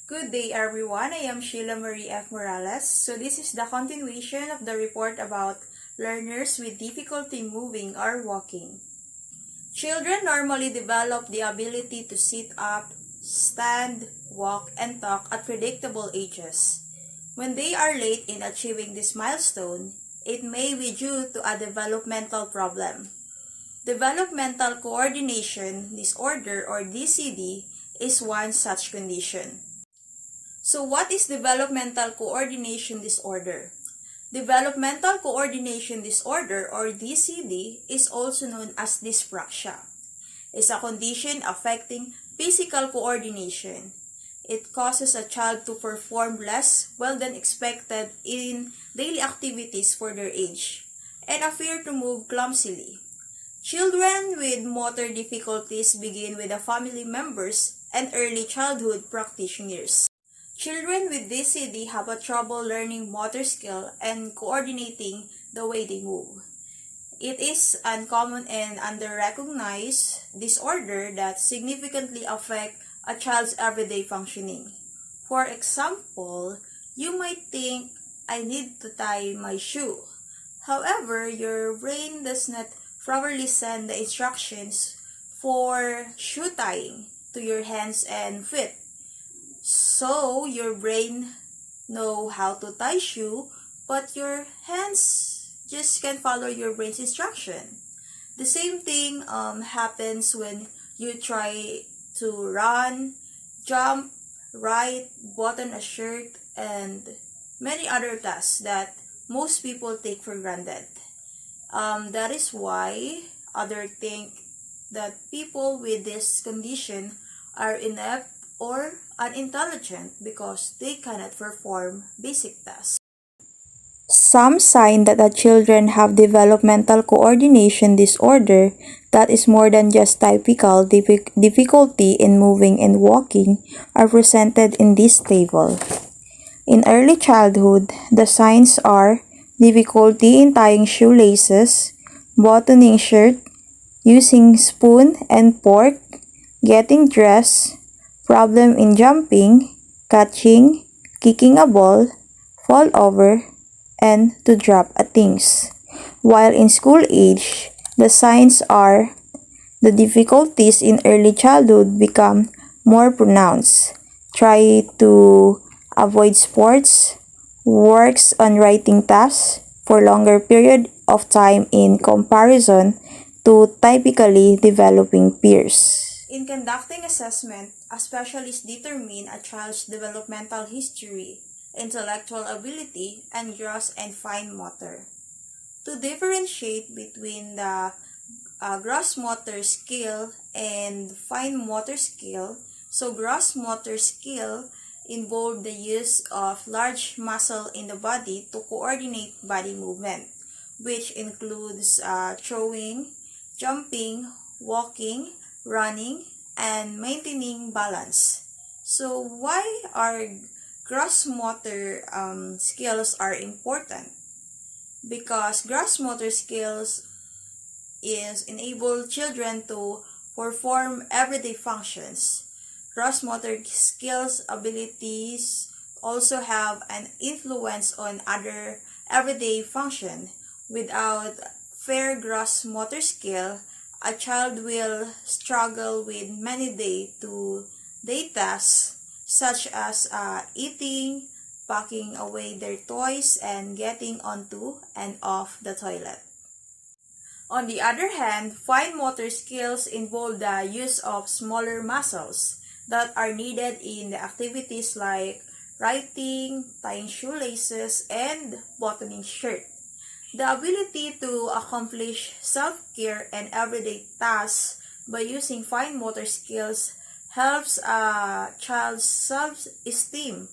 Good day everyone, I am Sheila Marie F. Morales. So this is the continuation of the report about learners with difficulty moving or walking. Children normally develop the ability to sit up, stand, walk, and talk at predictable ages. When they are late in achieving this milestone, it may be due to a developmental problem. Developmental Coordination Disorder or DCD is one such condition. So what is developmental coordination disorder? Developmental coordination disorder or DCD is also known as dyspraxia. It's a condition affecting physical coordination. It causes a child to perform less well than expected in daily activities for their age and appear to move clumsily. Children with motor difficulties begin with the family members and early childhood practitioners. Children with DCD have a trouble learning motor skill and coordinating the way they move. It is uncommon and under-recognized disorder that significantly affect a child's everyday functioning. For example, you might think, I need to tie my shoe. However, your brain does not properly send the instructions for shoe tying to your hands and feet. So, your brain know how to tie shoe, but your hands just can't follow your brain's instruction. The same thing happens when you try to run, jump, write, button a shirt, and many other tasks that most people take for granted. That is why others think that people with this condition are inept or unintelligent because they cannot perform basic tasks. Some sign that the children have developmental coordination disorder that is more than just typical difficulty in moving and walking are presented in this table. In early childhood, the signs are difficulty in tying shoelaces, buttoning shirt, using spoon and fork, getting dressed, problem in jumping, catching, kicking a ball, fall over, and to drop things. While in school age, the signs are the difficulties in early childhood become more pronounced. Try to avoid sports, works on writing tasks for longer period of time in comparison to typically developing peers. In conducting assessment, a specialist determines a child's developmental history, intellectual ability, and gross and fine motor. To differentiate between the gross motor skill and fine motor skill, so gross motor skill involve the use of large muscle in the body to coordinate body movement, which includes throwing, jumping, walking, running, and maintaining balance. So why are gross motor skills are important? Because gross motor skills is enable children to perform everyday functions. Gross motor skills abilities also have an influence on other everyday function. Without fair gross motor skill, a child will struggle with many day-to-day tasks such as eating, packing away their toys, and getting onto and off the toilet. On the other hand, fine motor skills involve the use of smaller muscles that are needed in the activities like writing, tying shoelaces, and buttoning shirt. The ability to accomplish self-care and everyday tasks by using fine motor skills helps a child's self-esteem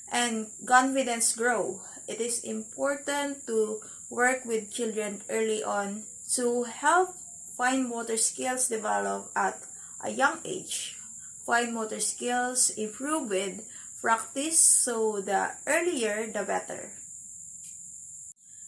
and confidence grow. It is important to work with children early on to help fine motor skills develop at a young age. Fine motor skills improve with practice, so the earlier the better.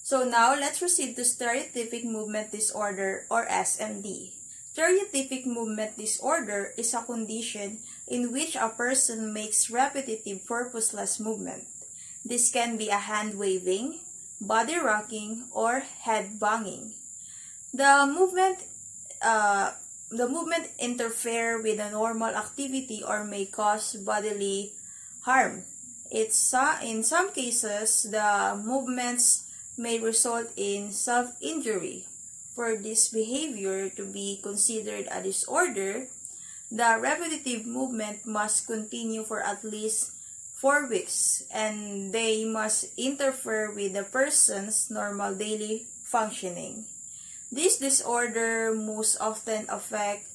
So now, let's proceed to stereotypic movement disorder or SMD. Stereotypic movement disorder is a condition in which a person makes repetitive purposeless movement. This can be a hand waving, body rocking, or head banging. The movement interfere with a normal activity or may cause bodily harm. In some cases, the movements may result in self-injury. For this behavior to be considered a disorder, the repetitive movement must continue for at least 4 weeks, and they must interfere with the person's normal daily functioning. This disorder most often affect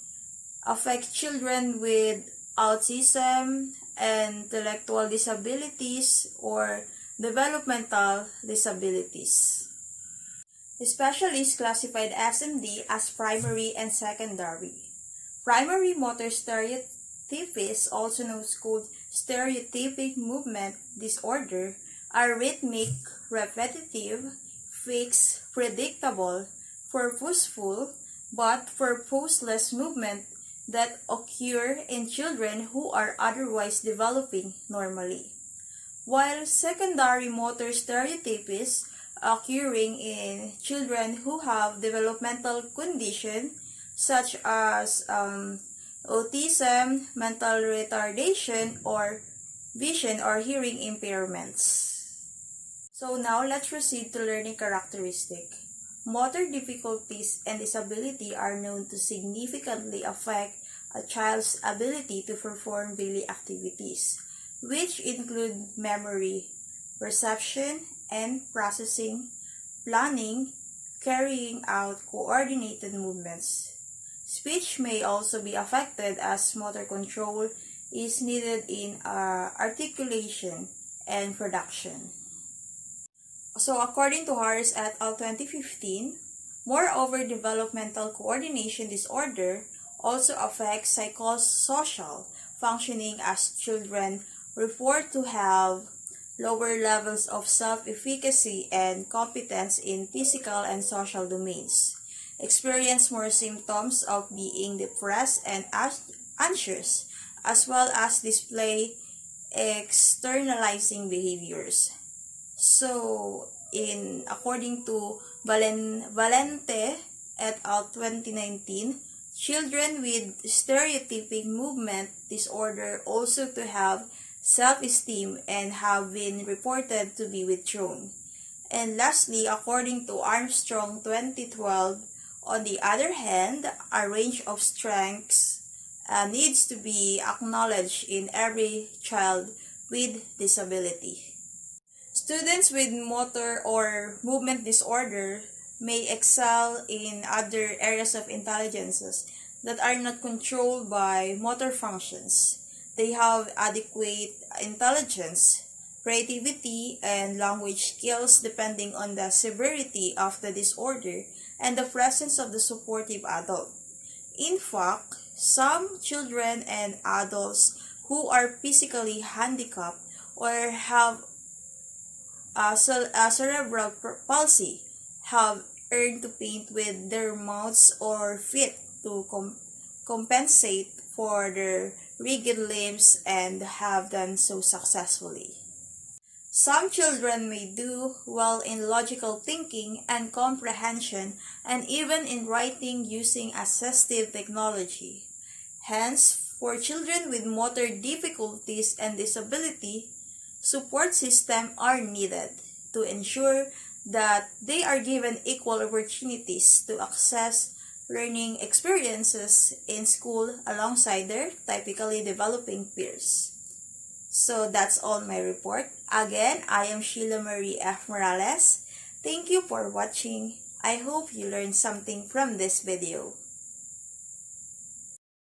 children with autism, intellectual disabilities, or developmental disabilities. Specialists classified SMD as primary and secondary. Primary motor stereotypies, also known as stereotypic movement disorder, are rhythmic, repetitive, fixed, predictable, purposeful, but purposeless movement that occur in children who are otherwise developing normally. While secondary motor stereotypies occurring in children who have developmental condition such as autism, mental retardation, or vision or hearing impairments. So now let's proceed to learning characteristic. Motor difficulties and disability are known to significantly affect a child's ability to perform daily activities, which include memory, perception and processing, planning, carrying out coordinated movements. Speech may also be affected as motor control is needed in articulation and production. So according to Harris et al. 2015, moreover, developmental coordination disorder also affects psychosocial functioning as children report to have lower levels of self-efficacy and competence in physical and social domains, experience more symptoms of being depressed and anxious, as well as display externalizing behaviors. So, according to Valente et al. 2019, children with stereotypic movement disorder also to have self-esteem and have been reported to be withdrawn. And lastly, according to Armstrong 2012, on the other hand, a range of strengths needs to be acknowledged in every child with disability. Students with motor or movement disorder may excel in other areas of intelligences that are not controlled by motor functions. They have adequate intelligence, creativity, and language skills depending on the severity of the disorder and the presence of the supportive adult. In fact, some children and adults who are physically handicapped or have cerebral palsy have learned to paint with their mouths or feet to compensate for their rigid limbs and have done so successfully. Some children may do well in logical thinking and comprehension and even in writing using assistive technology. Hence, for children with motor difficulties and disability, support systems are needed to ensure that they are given equal opportunities to access learning experiences in school alongside their typically developing peers. So that's all my report. Again, I am Sheila Marie F. Morales. Thank you for watching. I hope you learned something from this video.